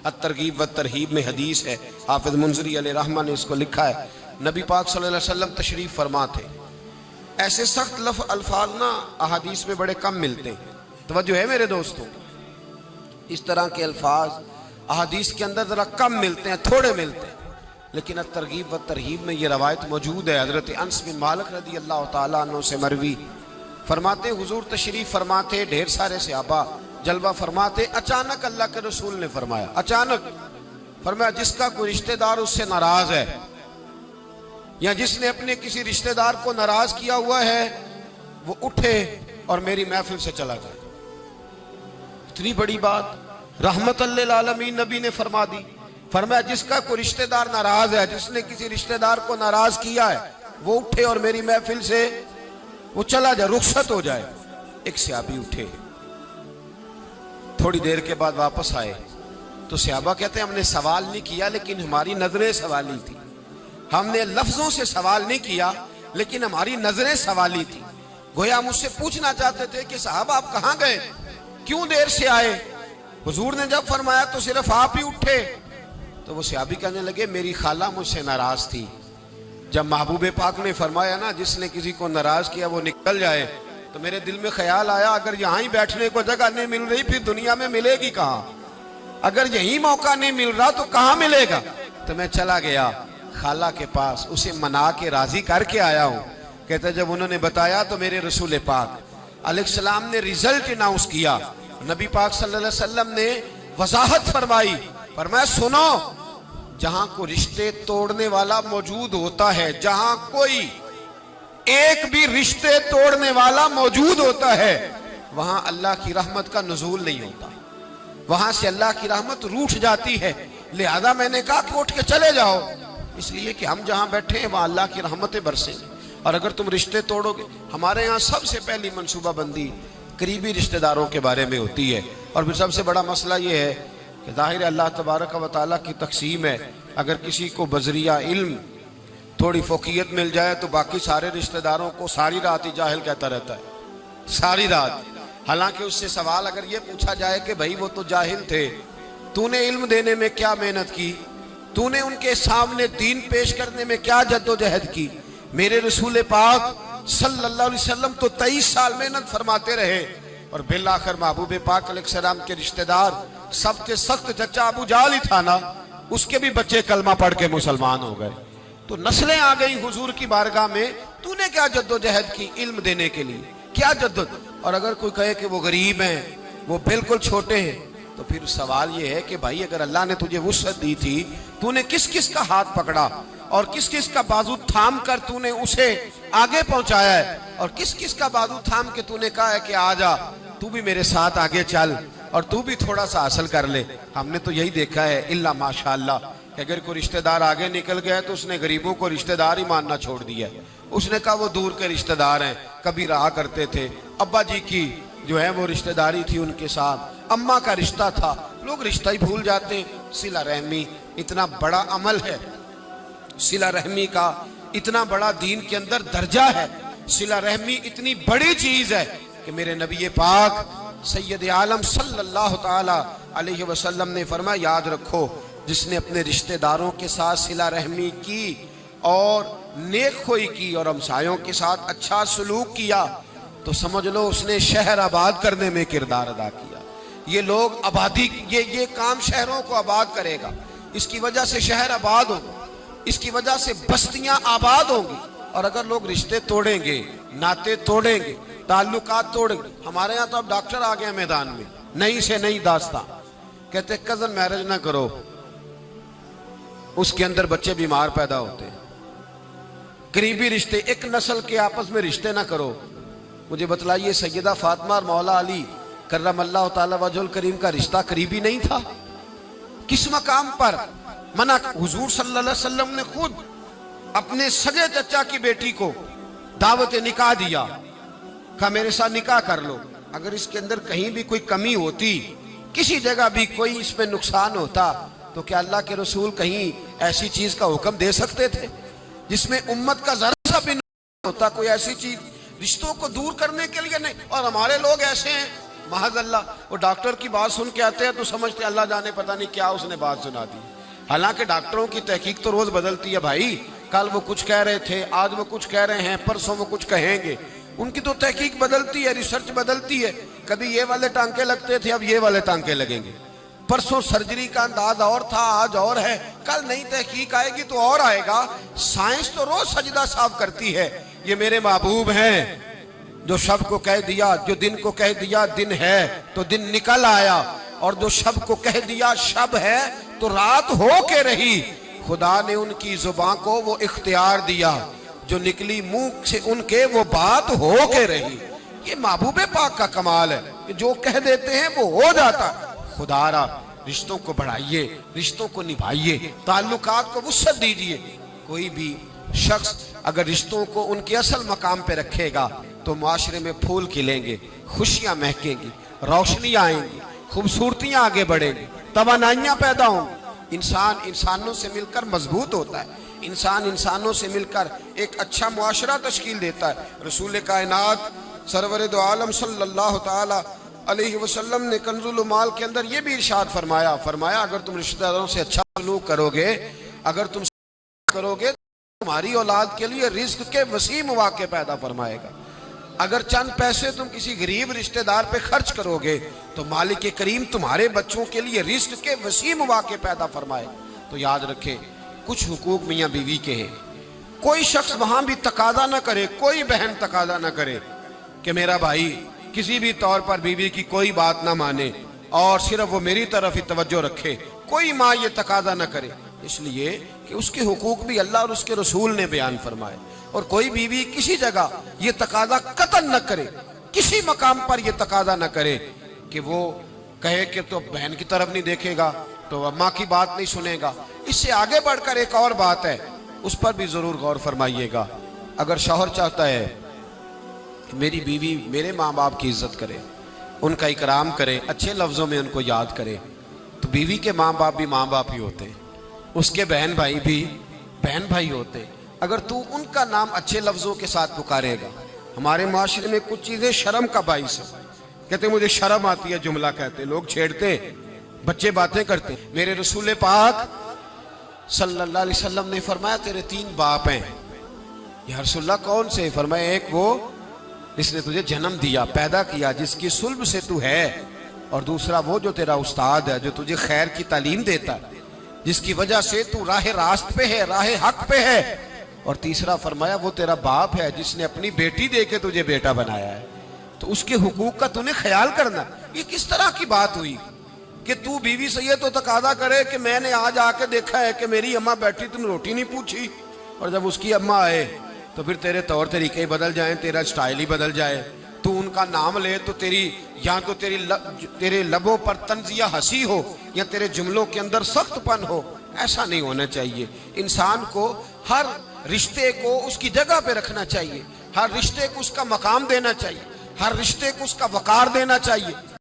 الترغیب والترہیب میں حدیث ہے، حافظ منذری علیہ رحمہ نے اس کو لکھا ہے، نبی پاک صلی اللہ علیہ وسلم تشریف فرما تھے۔ ایسے سخت الفاظ نا احادیث میں بڑے کم ملتے ہیں، توجہ ہے میرے دوستوں، اس طرح کے الفاظ احادیث کے اندر ذرا کم ملتے ہیں، تھوڑے ملتے ہیں، لیکن الترغیب والترہیب میں یہ روایت موجود ہے۔ حضرت انس بن مالک رضی اللہ تعالیٰ عنہ سے مروی، فرماتے حضور تشریف فرماتے، ڈھیر سارے صحابہ جلوہ فرماتے، اچانک اللہ کے رسول نے فرمایا، اچانک فرمایا جس کا کوئی رشتہ دار اس سے ناراض ہے یا جس نے اپنے کسی رشتہ دار کو ناراض کیا ہوا ہے وہ اٹھے اور میری محفل سے چلا جائے۔ اتنی بڑی بات رحمت للعالمین نبی نے فرما دی، فرمایا جس کا کوئی رشتہ دار ناراض ہے، جس نے کسی رشتہ دار کو ناراض کیا ہے وہ اٹھے اور میری محفل سے وہ چلا جائے، رخصت ہو جائے۔ ایک صحابی اٹھے، تھوڑی دیر کے بعد واپس آئے تو صحابہ کہتے ہیں ہم نے سوال نہیں کیا لیکن ہماری نظریں سوالی تھی، ہم نے لفظوں سے سوال نہیں کیا لیکن ہماری نظریں سوالی تھی، گویا مجھ سے پوچھنا چاہتے تھے کہ صاحب آپ کہاں گئے، کیوں دیر سے آئے؟ حضور نے جب فرمایا تو صرف آپ ہی اٹھے۔ تو وہ صحابی کہنے لگے میری خالہ مجھ سے ناراض تھی، جب محبوب پاک نے فرمایا نا جس نے کسی کو ناراض کیا وہ نکل جائے، تو میرے دل میں خیال آیا اگر یہاں ہی بیٹھنے کو جگہ نہیں مل رہی پھر دنیا میں ملے گی کہاں، اگر یہی موقع نہیں مل رہا تو کہاں ملے گا؟ تو میں چلا گیا خالہ کے پاس، اسے منا کے راضی کر کے آیا ہوں۔ کہتے جب انہوں نے بتایا تو میرے رسول پاک علیہ السلام نے ریزلٹ اناؤنس کیا، نبی پاک صلی اللہ علیہ وسلم نے وضاحت فرمائی، فرمایا سنو جہاں کوئی رشتے توڑنے والا موجود ہوتا ہے، جہاں کوئی ایک بھی رشتے توڑنے والا موجود ہوتا ہے وہاں اللہ کی رحمت کا نزول نہیں ہوتا، وہاں سے اللہ کی رحمت روٹھ جاتی ہے۔ لہذا میں نے کہا کہ اٹھ کے چلے جاؤ، اس لیے کہ ہم جہاں بیٹھے ہیں وہاں اللہ کی رحمتیں برسیں گی، اور اگر تم رشتے توڑو گے، ہمارے ہاں سب سے پہلی منصوبہ بندی قریبی رشتہ داروں کے بارے میں ہوتی ہے، اور پھر سب سے بڑا مسئلہ یہ ہے کہ ظاہر اللہ تبارک و تعالیٰ کی تقسیم ہے، اگر کسی کو بذریعہ علم تھوڑی فوقیت مل جائے تو باقی سارے رشتہ داروں کو ساری رات ہی جاہل کہتا رہتا ہے، ساری رات، حالانکہ اس سے سوال اگر یہ پوچھا جائے کہ بھائی وہ تو جاہل تھے، تو نے علم دینے میں کیا محنت کی، تو نے ان کے سامنے دین پیش کرنے میں کیا جد و جہد کی؟ میرے رسول پاک صلی اللہ علیہ وسلم تو 23 سال محنت فرماتے رہے، اور بالآخر محبوب پاک علیہ السلام کے رشتہ دار سب سے سخت چچا ابو جہل ہی تھا نا، اس کے بھی بچے کلمہ پڑھ کے مسلمان ہو گئے، تو نسلیں آ گئی حضور کی بارگاہ میں، تو نے کیا جد و جہد کی علم دینے کے لیے، کیا جدت؟ اور اگر کوئی کہے کہ وہ غریب ہیں، وہ بالکل چھوٹے ہیں، تو پھر سوال یہ ہے کہ بھائی اگر اللہ نے تجھے وسعت دی تھی، تو نے کس کس کا ہاتھ پکڑا اور کس کس کا بازو تھام کر تو نے اسے آگے پہنچایا ہے، اور کس کس کا بازو تھام کے تو نے کہا ہے کہ آ جا تو بھی میرے ساتھ آگے چل اور تو بھی تھوڑا سا حاصل کر لے۔ ہم نے تو یہی دیکھا ہے الا ماشاءاللہ کہ اگر کوئی رشتہ دار آگے نکل گیا تو اس نے غریبوں کو رشتہ دار ہی ماننا چھوڑ دیا، اس نے کہا وہ دور کے رشتہ دار ہیں، کبھی رہا کرتے تھے، ابا جی کی جو ہے وہ رشتہ داری تھی ان کے ساتھ، اماں کا رشتہ تھا، لوگ رشتہ ہی بھول جاتے ہیں۔ صلہ رحمی اتنا بڑا عمل ہے، صلہ رحمی کا اتنا بڑا دین کے اندر درجہ ہے، صلہ رحمی اتنی بڑی چیز ہے کہ میرے نبی پاک سید عالم صلی اللہ تعالی علیہ وسلم نے فرمایا یاد رکھو جس نے اپنے رشتہ داروں کے ساتھ صلہ رحمی کی اور نیک خوئی کی اور ہمسایوں کے ساتھ اچھا سلوک کیا تو سمجھ لو اس نے شہر آباد کرنے میں کردار ادا کیا۔ یہ لوگ آبادی، یہ کام شہروں کو آباد کرے گا، اس کی وجہ سے شہر آباد ہوگا، اس کی وجہ سے بستیاں آباد ہوں گی۔ اور اگر لوگ رشتے توڑیں گے، ناطے توڑیں گے، تعلقات توڑیں گے، ہمارے ہاں تو اب ڈاکٹر آ گئے میدان میں، نئی سے نئی داستان، کہتے کزن میرج نہ کرو، اس کے اندر بچے بیمار پیدا ہوتے ہیں، قریبی رشتے، ایک نسل کے آپس میں رشتے نہ کرو۔ مجھے بتلائیے سیدہ فاطمہ اور مولا علی کرم اللہ تعالی وجہ الکریم کا رشتہ قریبی نہیں تھا؟ کس مقام پر منع؟ حضور صلی اللہ علیہ وسلم نے خود اپنے سگے چچا کی بیٹی کو دعوت نکاح دیا، کہا میرے ساتھ نکاح کر لو، اگر اس کے اندر کہیں بھی کوئی کمی ہوتی، کسی جگہ بھی کوئی اس میں نقصان ہوتا تو کیا اللہ کے رسول کہیں ایسی چیز کا حکم دے سکتے تھے جس میں امت کا ذرا سا بھی نقصان ہوتا؟ کوئی ایسی چیز رشتوں کو دور کرنے کے لیے نہیں۔ اور ہمارے لوگ ایسے ہیں محض اللہ، وہ ڈاکٹر کی بات سن کے آتے ہیں تو سمجھتے اللہ جانے پتہ نہیں کیا اس نے بات سنا دی، حالانکہ ڈاکٹروں کی تحقیق تو روز بدلتی ہے بھائی، کل وہ کچھ کہہ رہے تھے، آج وہ کچھ کہہ رہے ہیں، پرسوں وہ کچھ کہیں گے، ان کی تو تحقیق بدلتی ہے، ریسرچ بدلتی ہے، کبھی یہ والے ٹانکے لگتے تھے اب یہ والے ٹانکے لگیں گے، پرسوں سرجری کا انداز اور تھا آج اور ہے، کل نئی تحقیق آئے گی تو اور آئے گا، سائنس تو روز سجدہ صاف کرتی ہے۔ یہ میرے محبوب ہیں جو شب کو کہہ دیا، جو دن کو کہہ دیا دن ہے تو دن نکل آیا، اور جو شب کو کہہ دیا شب ہے تو رات ہو کے رہی، خدا نے ان کی زبان کو وہ اختیار دیا، جو نکلی منہ سے ان کے وہ بات ہو کے رہی۔ یہ محبوب پاک کا کمال ہے کہ جو کہہ دیتے ہیں وہ ہو جاتا۔ خدا را رشتوں کو بڑھائیے، رشتوں کو نبھائیے، تعلقات کو وسعت دیجیے۔ کوئی بھی شخص اگر رشتوں کو ان کے اصل مقام پہ رکھے گا تو معاشرے میں پھول کھلیں گے، خوشیاں مہکیں گی، روشنیاں آئیں گی، خوبصورتیاں آگے بڑھیں گی، توانائیاں پیدا ہوں گی۔ انسان انسانوں سے مل کر مضبوط ہوتا ہے، انسان انسانوں سے مل کر ایک اچھا معاشرہ تشکیل دیتا ہے۔ رسول کائنات سرور دو عالم صلی اللہ تعالی علیہ وسلم نے کنز المال کے اندر یہ بھی ارشاد فرمایا اگر تم رشتہ داروں سے اچھا سلوک کرو گے، اگر تم کرو گے تمہاری اولاد کے لیے رزق کے وسیع مواقع پیدا فرمائے گا۔ اگر چند پیسے تم کسی غریب رشتہ دار پہ خرچ کرو گے تو مالک کریم تمہارے بچوں کے لیے رزق کے وسیع مواقع پیدا فرمائے۔ تو یاد رکھیں کچھ حقوق میاں بیوی کے ہیں، کوئی شخص وہاں بھی تقاضا نہ کرے، کوئی بہن تقاضا نہ کرے کہ میرا بھائی کسی بھی طور پر بیوی کی کوئی بات نہ مانے اور صرف وہ میری طرف ہی توجہ رکھے، کوئی ماں یہ تقاضا نہ کرے، اس لیے کہ اس کے حقوق بھی اللہ اور اس کے رسول نے بیان فرمائے۔ اور کوئی بیوی کسی جگہ یہ تقاضا قطعاً نہ کرے، کسی مقام پر یہ تقاضا نہ کرے کہ وہ کہے کہ تو بہن کی طرف نہیں دیکھے گا تو ماں کی بات نہیں سنے گا۔ اس سے آگے بڑھ کر ایک اور بات ہے، اس پر بھی ضرور غور فرمائیے گا۔ اگر شوہر چاہتا ہے کہ میری بیوی میرے ماں باپ کی عزت کرے، ان کا اکرام کرے، اچھے لفظوں میں ان کو یاد کرے، تو بیوی کے ماں باپ بھی ماں باپ ہی ہوتے ہیں، اس کے بہن بھائی بھی بہن بھائی ہوتے ہیں۔ اگر تو ان کا نام اچھے لفظوں کے ساتھ پکارے گا، ہمارے معاشرے میں کچھ چیزیں شرم کا باعث ہے، کہتے مجھے شرم آتی ہے جملہ کہتے، لوگ چھیڑتے، بچے باتیں کرتے۔ میرے رسول پاک صلی اللہ علیہ وسلم نے فرمایا تیرے 3 باپ ہیں۔ یا رسول اللہ کون سے؟ فرمایا ایک وہ جس نے تجھے جنم دیا، پیدا کیا، جس کی صلب سے تو ہے، اور دوسرا وہ جو تیرا استاد ہے، جو تجھے خیر کی تعلیم دیتا ہے، جس کی وجہ سے تو راہ راست پہ ہے، راہ حق پہ ہے، اور تیسرا فرمایا وہ تیرا باپ ہے جس نے اپنی بیٹی دے کے تجھے بیٹا بنایا ہے، تو اس کے حقوق کا تو نے خیال کرنا۔ یہ کس طرح کی بات ہوئی کہ تو بیوی سے یہ تو تقاضا کرے کہ میں نے آج آ کے دیکھا ہے کہ میری اماں بیٹھی، تم روٹی نہیں پوچھی، اور جب اس کی اماں آئے تو پھر تیرے طور طریقے ہی بدل جائیں، تیرا سٹائل ہی بدل جائے، تو ان کا نام لے تو تیرے لبوں پر طنزیہ ہنسی ہو یا تیرے جملوں کے اندر سخت پن ہو، ایسا نہیں ہونا چاہیے۔ انسان کو ہر رشتے کو اس کی جگہ پہ رکھنا چاہیے، ہر رشتے کو اس کا مقام دینا چاہیے، ہر رشتے کو اس کا وقار دینا چاہیے۔